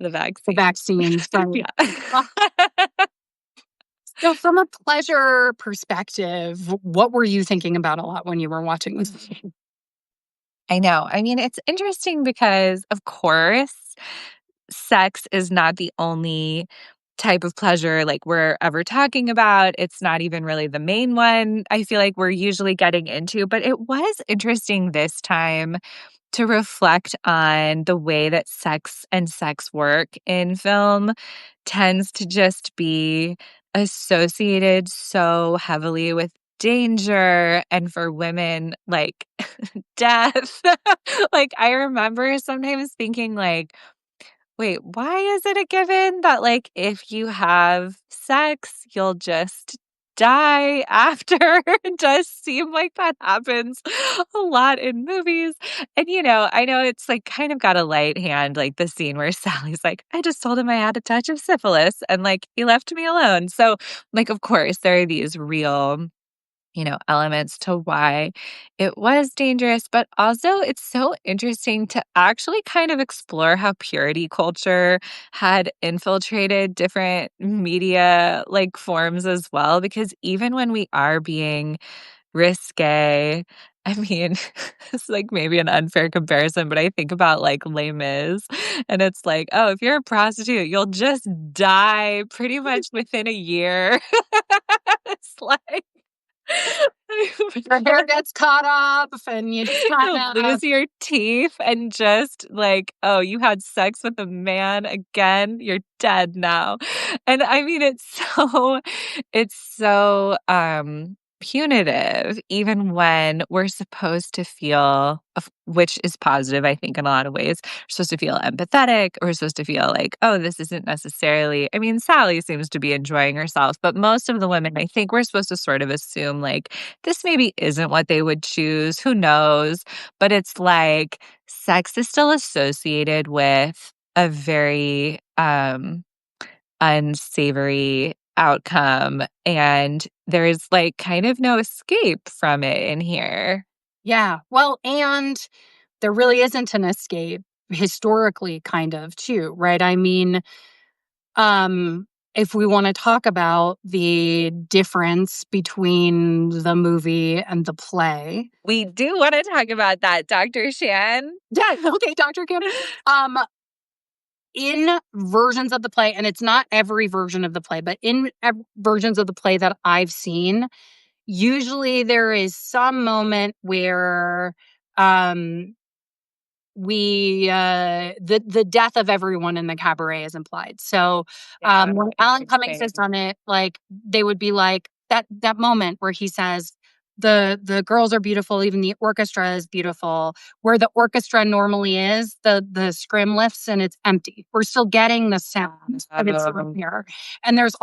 The the vaccine. vaccines. Right. Yeah. Uh, so, from a pleasure perspective, what were you thinking about a lot when you were watching this? I know. I mean, it's interesting because, of course, sex is not the only type of pleasure, like, we're ever talking about. It's not even really the main one I feel like we're usually getting into, but it was interesting this time to reflect on the way that sex and sex work in film tends to just be associated so heavily with danger, and for women, like, death. Like, I remember sometimes thinking, like, wait, why is it a given that, like, if you have sex, you'll just die after? It does seem like that happens a lot in movies. And, I know it's, like, kind of got a light hand, like the scene where Sally's like, "I just told him I had a touch of syphilis, and, like, he left me alone." So, like, of course, there are these real elements to why it was dangerous. But also, it's so interesting to actually kind of explore how purity culture had infiltrated different media like forms as well. Because even when we are being risque, I mean, it's like maybe an unfair comparison, but I think about like Les Mis, and it's like, oh, if you're a prostitute, you'll just die pretty much within a year. It's like, Your hair gets caught up, and you just kind you'll of lose your teeth and just like, oh, you had sex with a man again, you're dead now. And I mean, it's so punitive, even when we're supposed to feel, which is positive, I think, in a lot of ways. We're supposed to feel empathetic, or we're supposed to feel like, oh, this isn't necessarily, I mean, Sally seems to be enjoying herself, but most of the women, I think we're supposed to sort of assume like this maybe isn't what they would choose. Who knows? But it's like sex is still associated with a very unsavory outcome, and there's like kind of no escape from it in here. yeah. Well, and there really isn't an escape historically, kind of, too, right? I mean, if we want to talk about the difference between the movie and the play. We do want to talk about that, Dr. Shan. Yeah, okay, Dr. Kim. Um, in versions of the play, and it's not every version of the play, but in versions of the play that I've seen, usually there is some moment where um the death of everyone in the cabaret is implied. So Yeah, when Alan Cummings has interesting. done it, like they would be like that moment where he says the girls are beautiful, even the orchestra is beautiful. Where the orchestra normally is, the scrim lifts and it's empty. We're still getting the sound, but it's not Um, there. And there was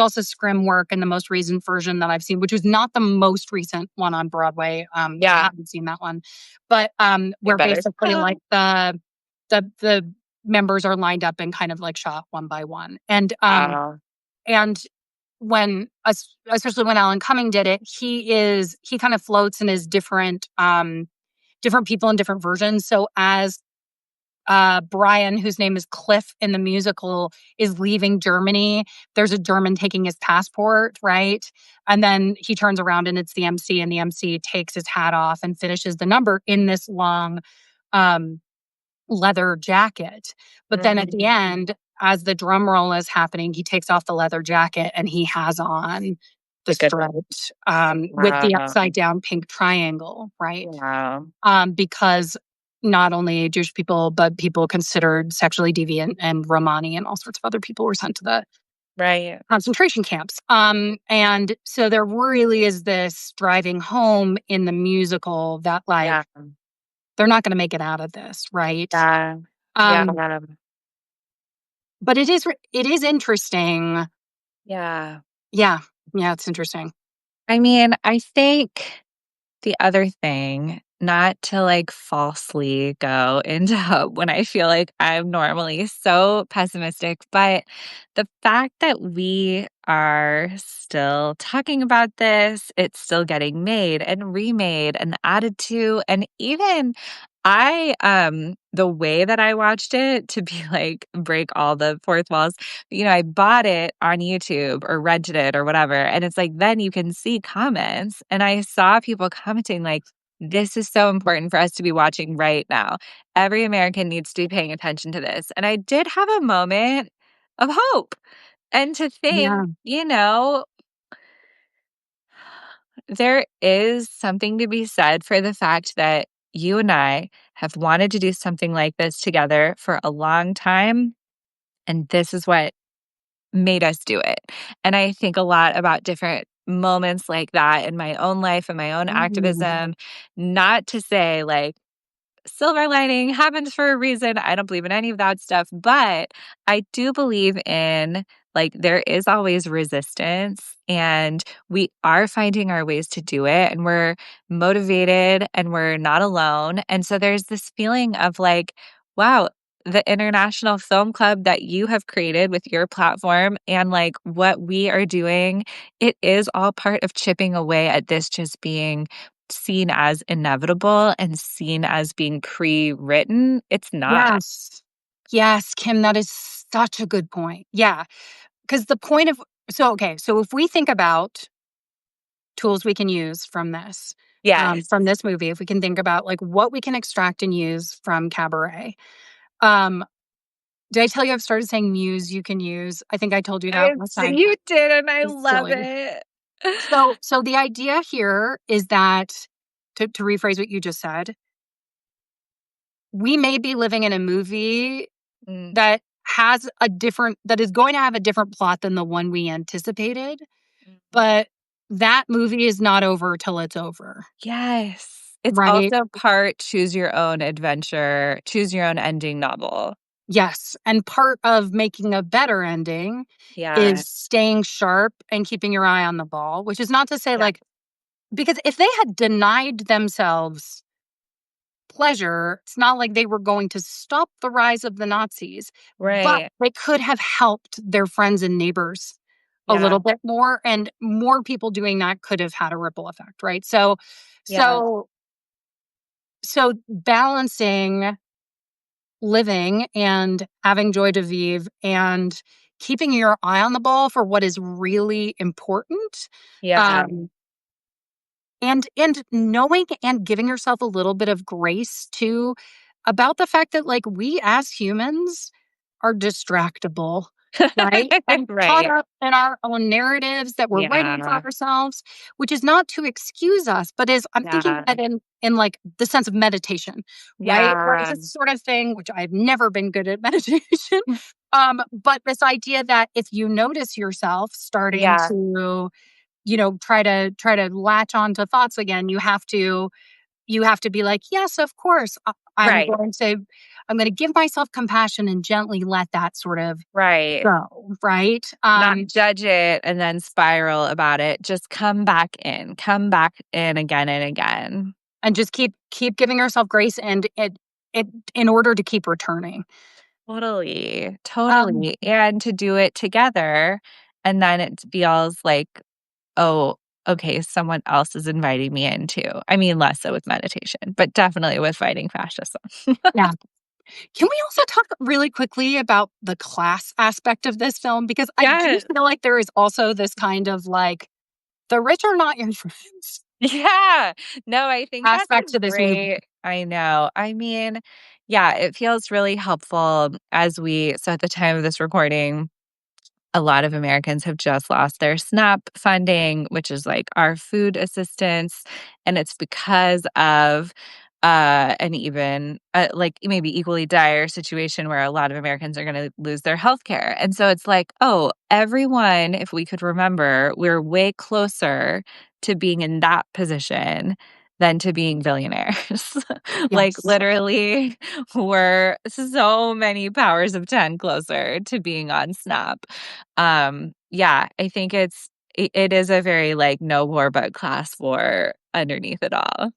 also scrim work in the most recent version that I've seen, which was not the most recent one on Broadway. I yeah, haven't seen that one, but it where better. basically like the members are lined up and kind of like shot one by one. Wow. And when especially when Alan Cumming did it, he kind of floats and is different people in different versions. So as Brian, whose name is Cliff in the musical, is leaving Germany. There's a German taking his passport, right? And then he turns around and it's the MC, and the MC takes his hat off and finishes the number in this long um, leather jacket. But then at the Mhm. end, as the drum roll is happening, he takes off the leather jacket and he has on the The good striped with the wow. upside down pink triangle, right? Wow. Because not only Jewish people, but people considered sexually deviant and Romani and all sorts of other people were sent to the Right. concentration camps. And so there really is this driving home in the musical that like Yeah. they're not going to make it out of this, right? Yeah. Yeah. Um, but it is interesting. Yeah. Yeah, yeah, it's interesting. I mean, I think the other thing, not to like falsely go into hope when I feel like I'm normally so pessimistic, but the fact that we are still talking about this, it's still getting made and remade and added to, and even The way that I watched it to be like break all the fourth walls, I bought it on YouTube or rented it or whatever. And it's like, then you can see comments. And I saw people commenting like, this is so important for us to be watching right now. Every American needs to be paying attention to this. And I did have a moment of hope and to think, Yeah. there is something to be said for the fact that you and I have wanted to do something like this together for a long time. And this is what made us do it. And I think a lot about different moments like that in my own life and my own Mhm. activism. Not to say like, silver lining happens for a reason. I don't believe in any of that stuff, but I do believe in like there is always resistance and we are finding our ways to do it and we're motivated and we're not alone. And so there's this feeling of like, wow, the International Film Club that you have created with your platform and like what we are doing, it is all part of chipping away at this just being seen as inevitable and seen as being pre-written. It's not. Yes. Yes, Kim, that is such a good point. Yeah, because the point of okay, so if we think about tools we can use Yes. from this movie, if we can think about, like, what we can extract and use from Cabaret. Um, did I tell you I've started saying muse you can use? I think I told you that last time. You did, and I It's love silly. it. So the idea here is that to rephrase what you just said, we may be living in a movie Mm, that is going to have a different plot than the one we anticipated, mhm. but that movie is not over till it's over, Yes. It's right? also part choose your own adventure, choose your own ending novel. Yes, and part of making a better ending Yeah. is staying sharp and keeping your eye on the ball, which is not to say, Yeah. like, because if they had denied themselves pleasure, it's not like they were going to stop the rise of the Nazis, but Right. they could have helped their friends and neighbors a Yeah. little bit more, and more people doing that could have had a ripple effect, right? Yeah. So so balancing living and having joy de vivre and keeping your eye on the ball for what is really important, Yeah. um, and knowing and giving yourself a little bit of grace too about the fact that, like, we as humans are distractible, right? And caught Right. up in our own narratives that we're writing for Yeah. ourselves, which is not to excuse us, but is I'm thinking Yeah. that in like the sense of meditation, right? Where it's Yeah. this sort of thing, which I've never been good at meditation. But this idea that if you notice yourself starting Yeah. to, try to latch on to thoughts again, you have to be like, yes, of course, I'm Right. going to I'm going to give myself compassion and gently let that sort of Right. go, right? Not judge it and then spiral about it. Just come back in again and again. And just keep giving yourself grace, and it in order to keep returning. Totally, Um, totally. And to do it together, and then it feels like, "Oh, okay, someone else is inviting me in too." I mean, less so with meditation, but definitely with fighting fascism. yeah. Can we also talk really quickly about the class aspect of this film? Because I do Yes. feel like there is also this kind of like the rich are not your friends Yeah. No, I think that's a aspect to this movie. great I know. I mean, yeah, it feels really helpful so at the time of this recording, a lot of Americans have just lost their SNAP funding, which is like our food assistance. And it's because of an even like maybe equally dire situation where a lot of Americans are going to lose their health care. And so it's like, oh, everyone, if we could remember, we're way closer to being in that position than to being billionaires. Like Yes. literally, we're so many powers of 10 closer to being on SNAP. Yeah, I think it is a very, like, no war but class war underneath it all.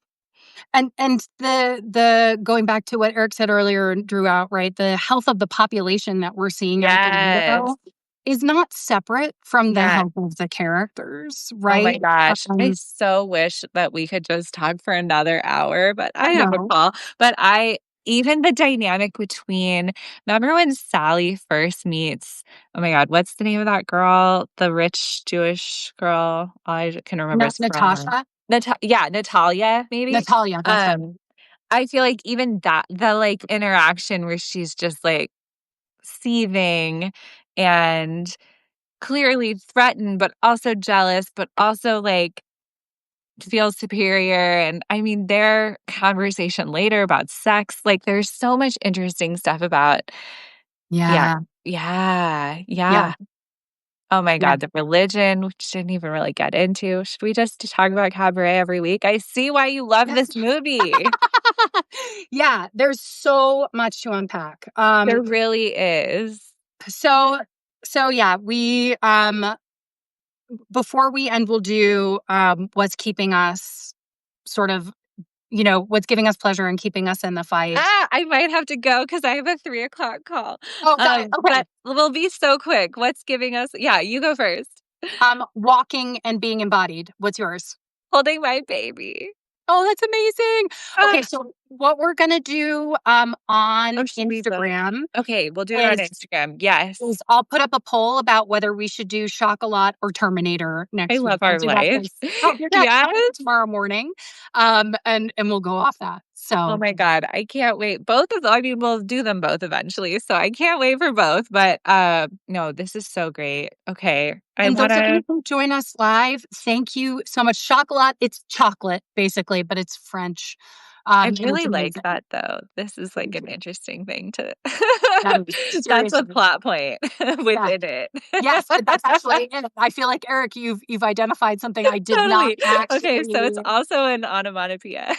And the going back to what Eric said earlier and drew out, right? The health of the population that we're seeing out the Yes. window. is not separate from the Yeah. health of the characters, Oh my right? gosh. I Um, so wish that we could just talk for another hour, but I I have a know. call. But even the dynamic between, remember when Sally first meets, oh my God, what's the name of that girl? The rich Jewish girl. I can remember his prom name. Natasha? Yeah, Natalia, maybe. Natalia, that's right. Um, I feel like even that, the like interaction where she's just like seething and clearly threatened, but also jealous, but also like feels superior. And I mean, their conversation later about sex, like there's so much interesting stuff about, yeah, Yeah. yeah, Yeah. yeah. Oh my Yeah. God, the religion, which didn't even really get into. Should we just talk about Cabaret every week? I see why you love Yes. this movie. Yeah, there's so much to unpack. There really is. So so yeah, we before we end, we'll do what's keeping us sort of, what's giving us pleasure and keeping us in the fight. I might have to go because I have a 3 o'clock call. Oh, got it. Okay. But we'll be so quick. What's giving us? Yeah, you go first. Walking and being embodied. What's yours? Holding my baby. Oh, that's amazing. Ah, Okay, so what we're gonna do on oh, should we vote? Instagram Okay, we'll do it on is Instagram. Yes. is I'll put up a poll about whether we should do Chocolat or Terminator I next week. love We'll our do that life. this oh, you're gonna Yes. have it tomorrow morning. And we'll go off that. Oh So my God. I can't wait. I mean, we'll do them both eventually. So I can't wait for both. But no, this is so great. Okay. I and those of you wanna who join us live, thank you so much. Chocolat, it's chocolate, basically, but it's French. I And it's really like amazing. that though. This is like an interesting thing to That is that's a seriously. plot point Yeah. within it. Yes, that's actually it. I feel like, Eric, you've identified something I did not Totally. Okay, so it's actually. also an onomatopoeia.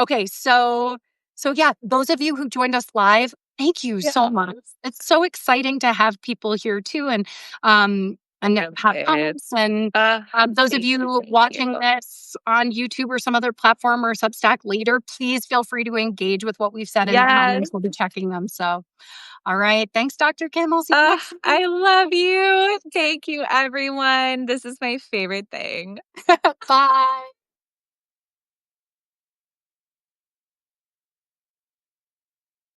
Okay, so yeah, those of you who joined us live, thank you so Yeah. much. It's so exciting to have people here too, and Really have is. comments. And Uh, those of thank you, you thank you. watching this on YouTube or some other platform or Substack later, please feel free to engage with what we've said in the Yes. comments. We'll be checking them. So, all right, thanks, Dr. Kim. I'll see you next week. I love you. Thank you, everyone. This is my favorite thing. Bye.